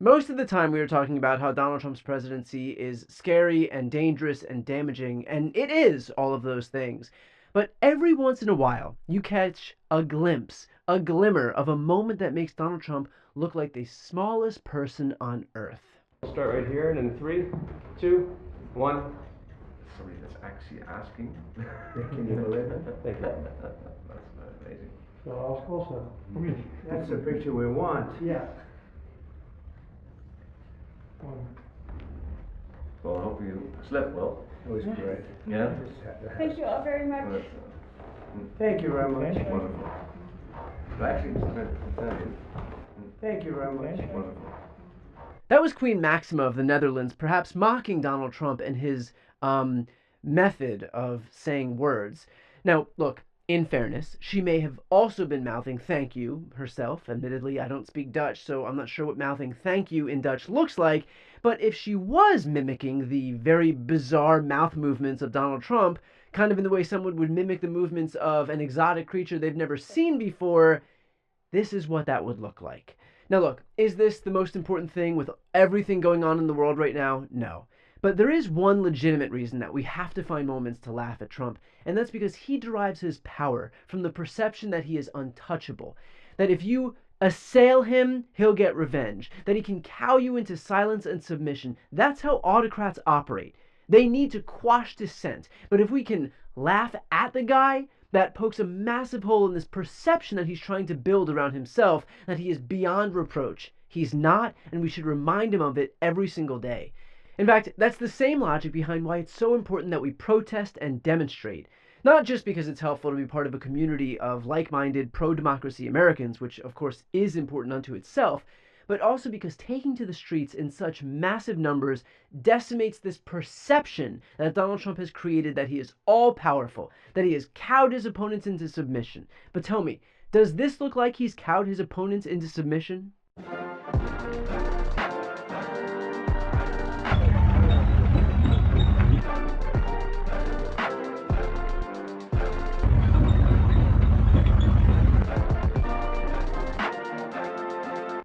Most of the time, we are talking about how Donald Trump's presidency is scary and dangerous and damaging, and it is all of those things. But every once in a while, you catch a glimpse, a glimmer of a moment that makes Donald Trump look like the smallest person on earth. Start right here, and in 3, 2, 1. Somebody that's actually asking. Can you believe it? Thank you. That's amazing. That's the picture we want. Yeah. Well, I hope you slept well. It was great. Yeah? Thank you all very much. Well, Thank you very much. wonderful. Well, actually, it's fantastic. Thank you very much. Wonderful. That was Queen Maxima of the Netherlands, perhaps mocking Donald Trump and his method of saying words. Now, look, in fairness, she may have also been mouthing thank you herself. Admittedly, I don't speak Dutch, so I'm not sure what mouthing thank you in Dutch looks like. But if she was mimicking the very bizarre mouth movements of Donald Trump, kind of in the way someone would mimic the movements of an exotic creature they've never seen before, this is what that would look like. Now look, is this the most important thing with everything going on in the world right now? No. But there is one legitimate reason that we have to find moments to laugh at Trump, and that's because he derives his power from the perception that he is untouchable. That if you assail him, he'll get revenge. That he can cow you into silence and submission. That's how autocrats operate. They need to quash dissent. But if we can laugh at the guy, that pokes a massive hole in this perception that he's trying to build around himself, that he is beyond reproach. He's not, and we should remind him of it every single day. In fact, that's the same logic behind why it's so important that we protest and demonstrate. Not just because it's helpful to be part of a community of like-minded, pro-democracy Americans, which of course is important unto itself, but also because taking to the streets in such massive numbers decimates this perception that Donald Trump has created that he is all-powerful, that he has cowed his opponents into submission. But tell me, does this look like he's cowed his opponents into submission?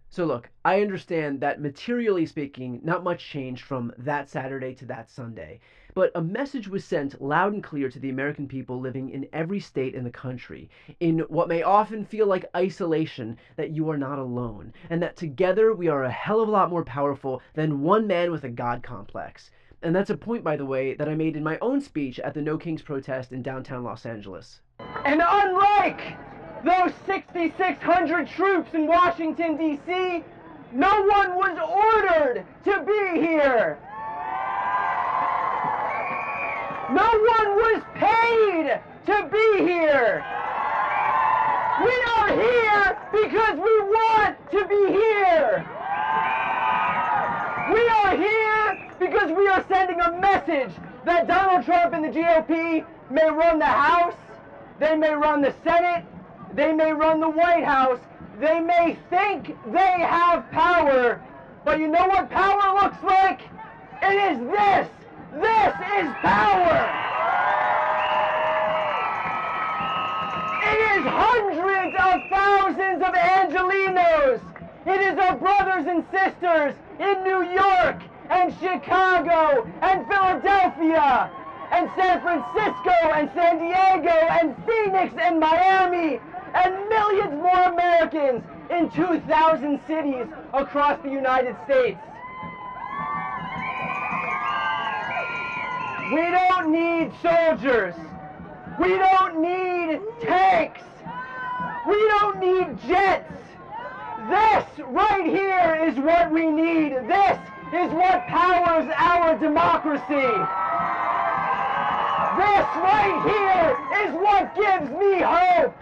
So look, I understand that materially speaking, not much changed from that Saturday to that Sunday, but a message was sent loud and clear to the American people living in every state in the country, in what may often feel like isolation, that you are not alone, and that together we are a hell of a lot more powerful than one man with a God complex. And that's a point, by the way, that I made in my own speech at the No Kings protest in downtown Los Angeles. And unlike those 6,600 troops in Washington, D.C., no one was ordered to be here. No one was paid to be here. We are here because we want to be here. We are here because we are sending a message that Donald Trump and the GOP may run the House, they may run the Senate, they may run the White House, they may think they have power, but you know what power looks like? It is this! This is power! It is hundreds of thousands of Angelinos! It is our brothers and sisters in New York and Chicago and Philadelphia and San Francisco and San Diego and Phoenix and Miami and millions more Americans in 2,000 cities across the United States. We don't need soldiers. We don't need tanks. We don't need jets. This right here is what we need. This is what powers our democracy. This right here is what gives me hope.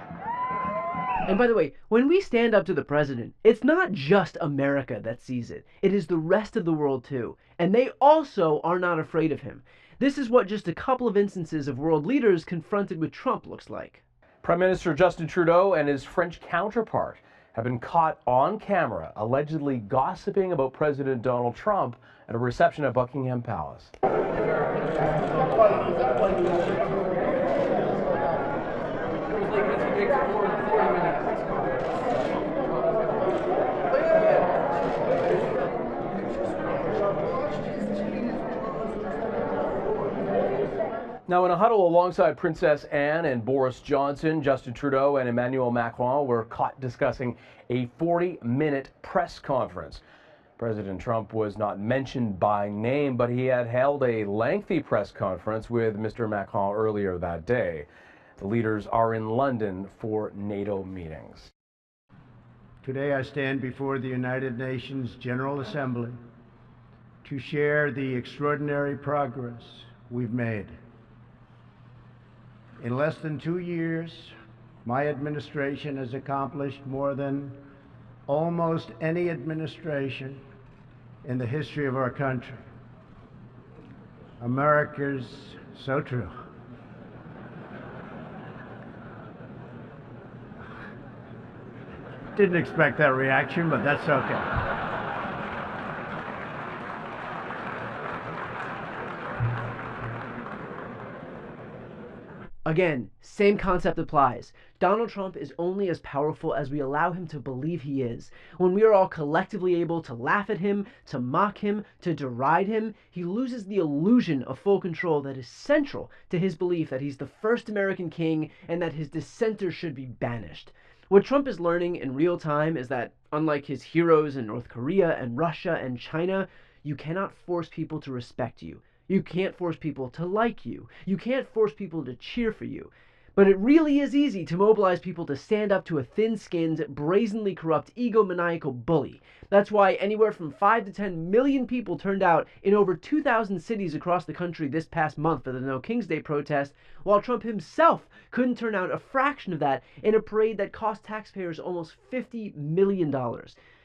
And by the way, when we stand up to the president, it's not just America that sees it. It is the rest of the world too. And they also are not afraid of him. This is what just a couple of instances of world leaders confronted with Trump looks like. Prime Minister Justin Trudeau and his French counterpart have been caught on camera allegedly gossiping about President Donald Trump at a reception at Buckingham Palace. Now, in a huddle alongside Princess Anne and Boris Johnson, Justin Trudeau and Emmanuel Macron were caught discussing a 40-minute press conference. President Trump was not mentioned by name, but he had held a lengthy press conference with Mr. Macron earlier that day. The leaders are in London for NATO meetings. Today I stand before the United Nations General Assembly to share the extraordinary progress we've made. In less than 2 years, my administration has accomplished more than almost any administration in the history of our country. America's so true. Didn't expect that reaction, but that's okay. Again, same concept applies. Donald Trump is only as powerful as we allow him to believe he is. When we are all collectively able to laugh at him, to mock him, to deride him, he loses the illusion of full control that is central to his belief that he's the first American king and that his dissenters should be banished. What Trump is learning in real time is that, unlike his heroes in North Korea and Russia and China, you cannot force people to respect you. You can't force people to like you. You can't force people to cheer for you. But it really is easy to mobilize people to stand up to a thin-skinned, brazenly corrupt, egomaniacal bully. That's why anywhere from 5 to 10 million people turned out in over 2,000 cities across the country this past month for the No King's Day protest, while Trump himself couldn't turn out a fraction of that in a parade that cost taxpayers almost $50 million.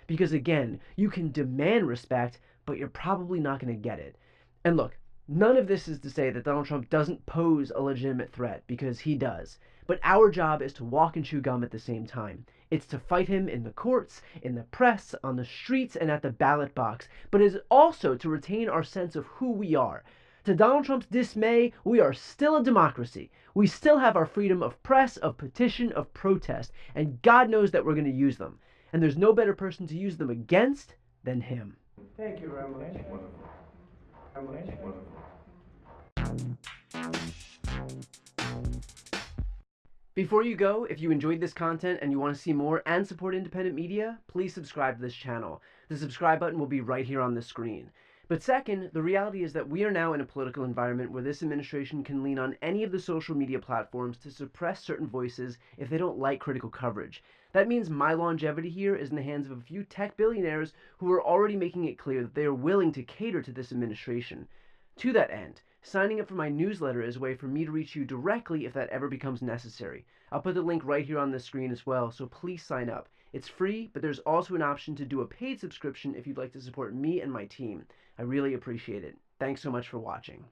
Because again, you can demand respect, but you're probably not going to get it. And look, none of this is to say that Donald Trump doesn't pose a legitimate threat, because he does. But our job is to walk and chew gum at the same time. It's to fight him in the courts, in the press, on the streets, and at the ballot box. But it is also to retain our sense of who we are. To Donald Trump's dismay, we are still a democracy. We still have our freedom of press, of petition, of protest. And God knows that we're going to use them. And there's no better person to use them against than him. Thank you very much. Before you go, if you enjoyed this content and you want to see more and support independent media, please subscribe to this channel. The subscribe button will be right here on the screen. But second, the reality is that we are now in a political environment where this administration can lean on any of the social media platforms to suppress certain voices if they don't like critical coverage. That means my longevity here is in the hands of a few tech billionaires who are already making it clear that they are willing to cater to this administration. To that end, signing up for my newsletter is a way for me to reach you directly if that ever becomes necessary. I'll put the link right here on the screen as well, so please sign up. It's free, but there's also an option to do a paid subscription if you'd like to support me and my team. I really appreciate it. Thanks so much for watching.